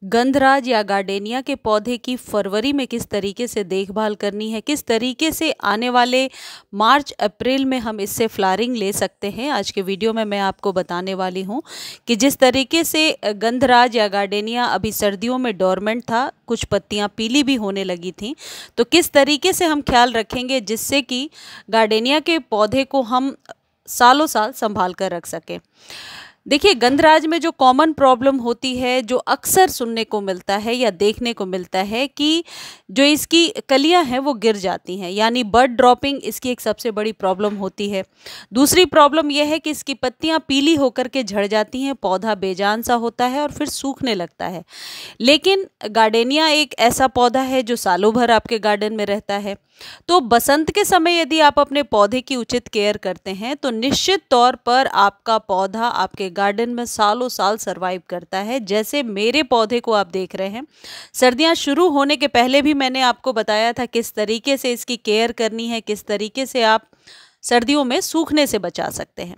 गंधराज या गार्डेनिया के पौधे की फरवरी में किस तरीके से देखभाल करनी है, किस तरीके से आने वाले मार्च अप्रैल में हम इससे फ्लावरिंग ले सकते हैं। आज के वीडियो में मैं आपको बताने वाली हूं कि जिस तरीके से गंधराज या गार्डेनिया अभी सर्दियों में डोरमेंट था, कुछ पत्तियां पीली भी होने लगी थीं, तो किस तरीके से हम ख्याल रखेंगे जिससे कि गार्डेनिया के पौधे को हम सालों साल संभाल कर रख सकें। देखिए, गंधराज में जो कॉमन प्रॉब्लम होती है, जो अक्सर सुनने को मिलता है या देखने को मिलता है कि जो इसकी कलियां हैं वो गिर जाती हैं, यानी बड ड्रॉपिंग इसकी एक सबसे बड़ी प्रॉब्लम होती है। दूसरी प्रॉब्लम यह है कि इसकी पत्तियां पीली होकर के झड़ जाती हैं, पौधा बेजान सा होता है और फिर सूखने लगता है। लेकिन गार्डेनिया एक ऐसा पौधा है जो सालों भर आपके गार्डन में रहता है। तो बसंत के समय यदि आप अपने पौधे की उचित केयर करते हैं तो निश्चित तौर पर आपका पौधा आपके गार्डन में सालों साल सरवाइव करता है। जैसे मेरे पौधे को आप देख रहे हैं, सर्दियां शुरू होने के पहले भी मैंने आपको बताया था किस तरीके से इसकी केयर करनी है, किस तरीके से आप सर्दियों में सूखने से बचा सकते हैं।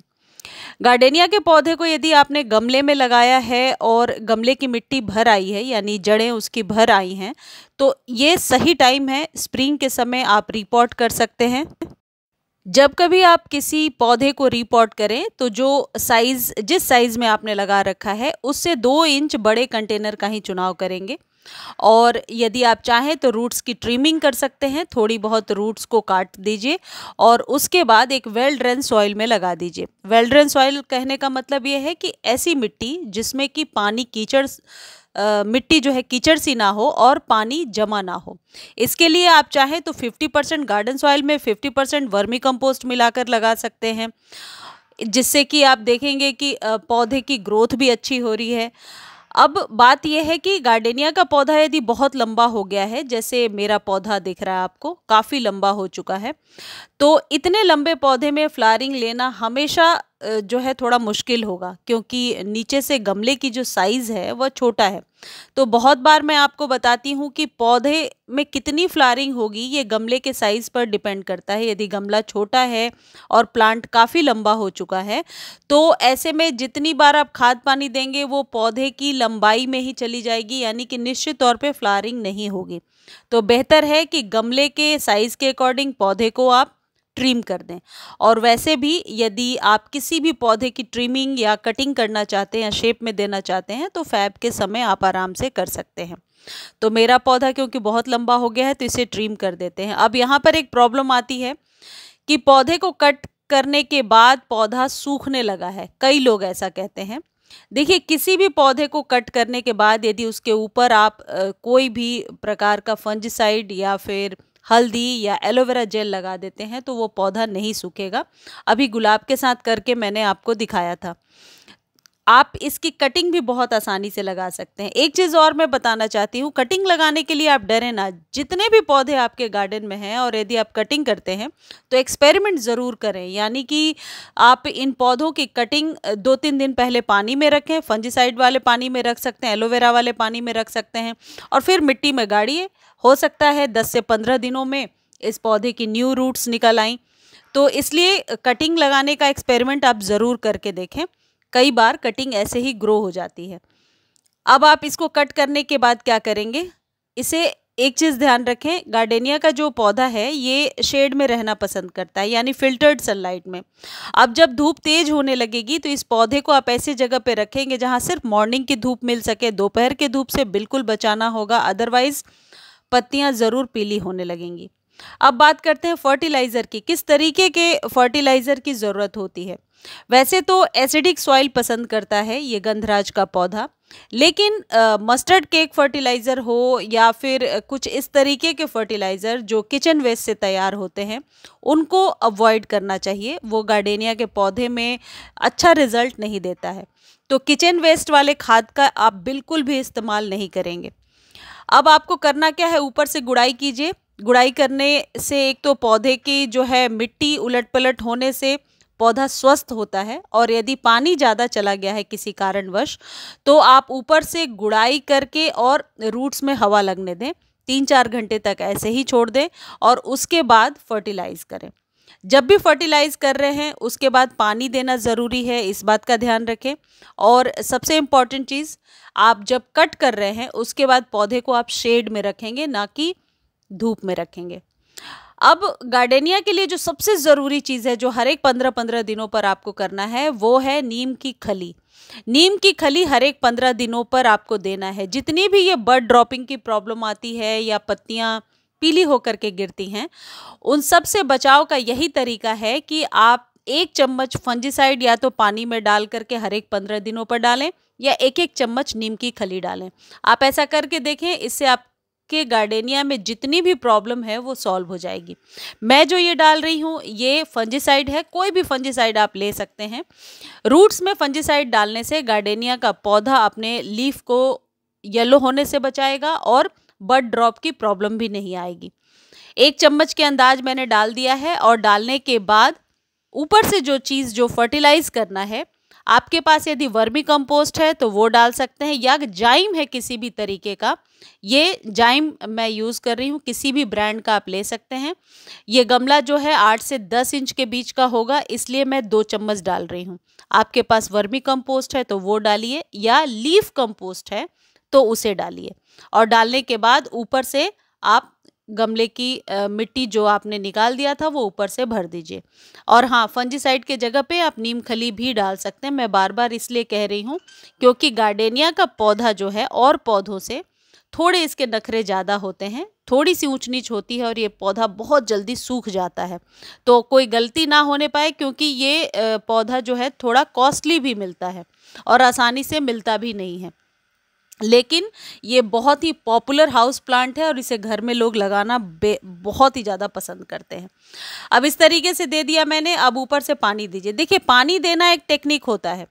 गार्डेनिया के पौधे को यदि आपने गमले में लगाया है और गमले की मिट्टी भर आई है, यानी जड़ें उसकी भर आई हैं, तो ये सही टाइम है। स्प्रिंग के समय आप रीपॉट कर सकते हैं। जब कभी आप किसी पौधे को रीपॉट करें तो जिस साइज़ में आपने लगा रखा है उससे 2 इंच बड़े कंटेनर का ही चुनाव करेंगे। और यदि आप चाहें तो रूट्स की ट्रिमिंग कर सकते हैं, थोड़ी बहुत रूट्स को काट दीजिए और उसके बाद एक वेल ड्रेन सॉइल में लगा दीजिए। वेल ड्रेन सॉइल कहने का मतलब ये है कि ऐसी मिट्टी जिसमें कि पानी मिट्टी जो है कीचड़ सी ना हो और पानी जमा ना हो। इसके लिए आप चाहें तो 50% गार्डन सॉइल में 50% वर्मी कंपोस्ट मिलाकर लगा सकते हैं, जिससे कि आप देखेंगे कि पौधे की ग्रोथ भी अच्छी हो रही है। अब बात यह है कि गार्डेनिया का पौधा यदि बहुत लंबा हो गया है, जैसे मेरा पौधा दिख रहा है आपको, काफ़ी लंबा हो चुका है, तो इतने लंबे पौधे में फ्लावरिंग लेना हमेशा जो है थोड़ा मुश्किल होगा, क्योंकि नीचे से गमले की जो साइज़ है वह छोटा है। तो बहुत बार मैं आपको बताती हूँ कि पौधे में कितनी फ्लावरिंग होगी ये गमले के साइज़ पर डिपेंड करता है। यदि गमला छोटा है और प्लांट काफ़ी लंबा हो चुका है तो ऐसे में जितनी बार आप खाद पानी देंगे वो पौधे की लंबाई में ही चली जाएगी, यानी कि निश्चित तौर पे फ्लावरिंग नहीं होगी। तो बेहतर है कि गमले के साइज़ के अकॉर्डिंग पौधे को आप ट्रिम कर दें। और वैसे भी यदि आप किसी भी पौधे की ट्रिमिंग या कटिंग करना चाहते हैं या शेप में देना चाहते हैं तो फैब के समय आप आराम से कर सकते हैं। तो मेरा पौधा क्योंकि बहुत लंबा हो गया है तो इसे ट्रिम कर देते हैं। अब यहाँ पर एक प्रॉब्लम आती है कि पौधे को कट करने के बाद पौधा सूखने लगा है, कई लोग ऐसा कहते हैं। देखिए, किसी भी पौधे को कट करने के बाद यदि उसके ऊपर आप कोई भी प्रकार का फंजिसाइड या फिर हल्दी या एलोवेरा जेल लगा देते हैं तो वो पौधा नहीं सूखेगा। अभी गुलाब के साथ करके मैंने आपको दिखाया था। आप इसकी कटिंग भी बहुत आसानी से लगा सकते हैं। एक चीज़ और मैं बताना चाहती हूँ, कटिंग लगाने के लिए आप डरें ना। जितने भी पौधे आपके गार्डन में हैं और यदि आप कटिंग करते हैं तो एक्सपेरिमेंट ज़रूर करें, यानी कि आप इन पौधों की कटिंग 2-3 दिन पहले पानी में रखें, फंजीसाइड वाले पानी में रख सकते हैं, एलोवेरा वाले पानी में रख सकते हैं और फिर मिट्टी में गाड़िए। हो सकता है 10 से 15 दिनों में इस पौधे की न्यू रूट्स निकल आएँ। तो इसलिए कटिंग लगाने का एक्सपेरिमेंट आप ज़रूर करके देखें। कई बार कटिंग ऐसे ही ग्रो हो जाती है। अब आप इसको कट करने के बाद क्या करेंगे, इसे एक चीज़ ध्यान रखें, गार्डेनिया का जो पौधा है ये शेड में रहना पसंद करता है, यानी फिल्टर्ड सनलाइट में। अब जब धूप तेज होने लगेगी तो इस पौधे को आप ऐसी जगह पे रखेंगे जहाँ सिर्फ मॉर्निंग की धूप मिल सके। दोपहर के धूप से बिल्कुल बचाना होगा, अदरवाइज़ पत्तियाँ ज़रूर पीली होने लगेंगी। अब बात करते हैं फर्टिलाइज़र की। किस तरीके के फर्टिलाइज़र की ज़रूरत होती है। वैसे तो एसिडिक सॉइल पसंद करता है ये गंधराज का पौधा, लेकिन मस्टर्ड केक फर्टिलाइज़र हो या फिर कुछ इस तरीके के फर्टिलाइज़र जो किचन वेस्ट से तैयार होते हैं उनको अवॉइड करना चाहिए। वो गार्डेनिया के पौधे में अच्छा रिजल्ट नहीं देता है। तो किचन वेस्ट वाले खाद का आप बिल्कुल भी इस्तेमाल नहीं करेंगे। अब आपको करना क्या है, ऊपर से गुड़ाई कीजिए। गुड़ाई करने से एक तो पौधे की जो है मिट्टी उलट पलट होने से पौधा स्वस्थ होता है, और यदि पानी ज़्यादा चला गया है किसी कारणवश तो आप ऊपर से गुड़ाई करके और रूट्स में हवा लगने दें। 3-4 घंटे तक ऐसे ही छोड़ दें और उसके बाद फर्टिलाइज़ करें। जब भी फर्टिलाइज कर रहे हैं उसके बाद पानी देना ज़रूरी है, इस बात का ध्यान रखें। और सबसे इम्पॉर्टेंट चीज़, आप जब कट कर रहे हैं उसके बाद पौधे को आप शेड में रखेंगे, ना कि धूप में रखेंगे। अब गार्डेनिया के लिए जो सबसे ज़रूरी चीज़ है जो हर एक 15-15 दिनों पर आपको करना है वो है नीम की खली। नीम की खली हर एक 15 दिनों पर आपको देना है। जितनी भी ये बर्ड ड्रॉपिंग की प्रॉब्लम आती है या पत्तियां पीली होकर के गिरती हैं, उन सब से बचाव का यही तरीका है कि आप 1 चम्मच फंजीसाइड या तो पानी में डाल करके हर एक 15 दिनों पर डालें, या 1-1 चम्मच नीम की खली डालें। आप ऐसा करके देखें, इससे आप के गार्डेनिया में जितनी भी प्रॉब्लम है वो सॉल्व हो जाएगी। मैं जो ये डाल रही हूँ ये फंजीसाइड है, कोई भी फंजीसाइड आप ले सकते हैं। रूट्स में फंजीसाइड डालने से गार्डेनिया का पौधा अपने लीफ को येलो होने से बचाएगा और बर्ड ड्रॉप की प्रॉब्लम भी नहीं आएगी। 1 चम्मच के अंदाज मैंने डाल दिया है, और डालने के बाद ऊपर से जो चीज़ जो फर्टिलाइज करना है, आपके पास यदि वर्मी कंपोस्ट है तो वो डाल सकते हैं, या जाइम है किसी भी तरीके का, ये जाइम मैं यूज़ कर रही हूँ, किसी भी ब्रांड का आप ले सकते हैं। ये गमला जो है 8 से 10 इंच के बीच का होगा, इसलिए मैं 2 चम्मच डाल रही हूँ। आपके पास वर्मी कंपोस्ट है तो वो डालिए, या लीफ कंपोस्ट है तो उसे डालिए। और डालने के बाद ऊपर से आप गमले की मिट्टी जो आपने निकाल दिया था वो ऊपर से भर दीजिए। और हाँ, फंजीसाइड के जगह पे आप नीम खली भी डाल सकते हैं। मैं बार बार इसलिए कह रही हूँ क्योंकि गार्डेनिया का पौधा जो है और पौधों से थोड़े इसके नखरे ज़्यादा होते हैं, थोड़ी सी ऊंच नीच होती है, और ये पौधा बहुत जल्दी सूख जाता है। तो कोई गलती ना होने पाए, क्योंकि ये पौधा जो है थोड़ा कॉस्टली भी मिलता है और आसानी से मिलता भी नहीं है। लेकिन ये बहुत ही पॉपुलर हाउस प्लांट है और इसे घर में लोग लगाना बहुत ही ज़्यादा पसंद करते हैं। अब इस तरीके से दे दिया मैंने, अब ऊपर से पानी दीजिए। देखिए, पानी देना एक टेक्निक होता है।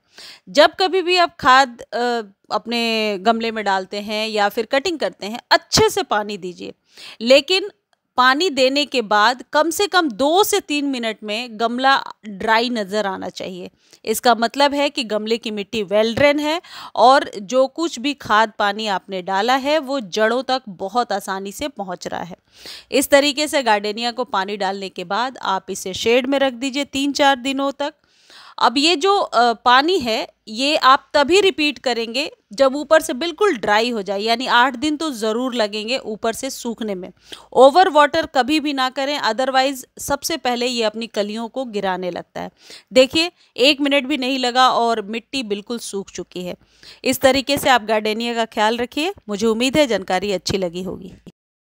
जब कभी भी आप खाद अपने गमले में डालते हैं या फिर कटिंग करते हैं, अच्छे से पानी दीजिए, लेकिन पानी देने के बाद कम से कम 2 से 3 मिनट में गमला ड्राई नज़र आना चाहिए। इसका मतलब है कि गमले की मिट्टी वेल ड्रेन है और जो कुछ भी खाद पानी आपने डाला है वो जड़ों तक बहुत आसानी से पहुंच रहा है। इस तरीके से गार्डेनिया को पानी डालने के बाद आप इसे शेड में रख दीजिए 3-4 दिनों तक। अब ये जो पानी है ये आप तभी रिपीट करेंगे जब ऊपर से बिल्कुल ड्राई हो जाए, यानी 8 दिन तो ज़रूर लगेंगे ऊपर से सूखने में। ओवर वाटर कभी भी ना करें, अदरवाइज सबसे पहले ये अपनी कलियों को गिराने लगता है। देखिए, 1 मिनट भी नहीं लगा और मिट्टी बिल्कुल सूख चुकी है। इस तरीके से आप गार्डेनिया का ख्याल रखिए। मुझे उम्मीद है जानकारी अच्छी लगी होगी।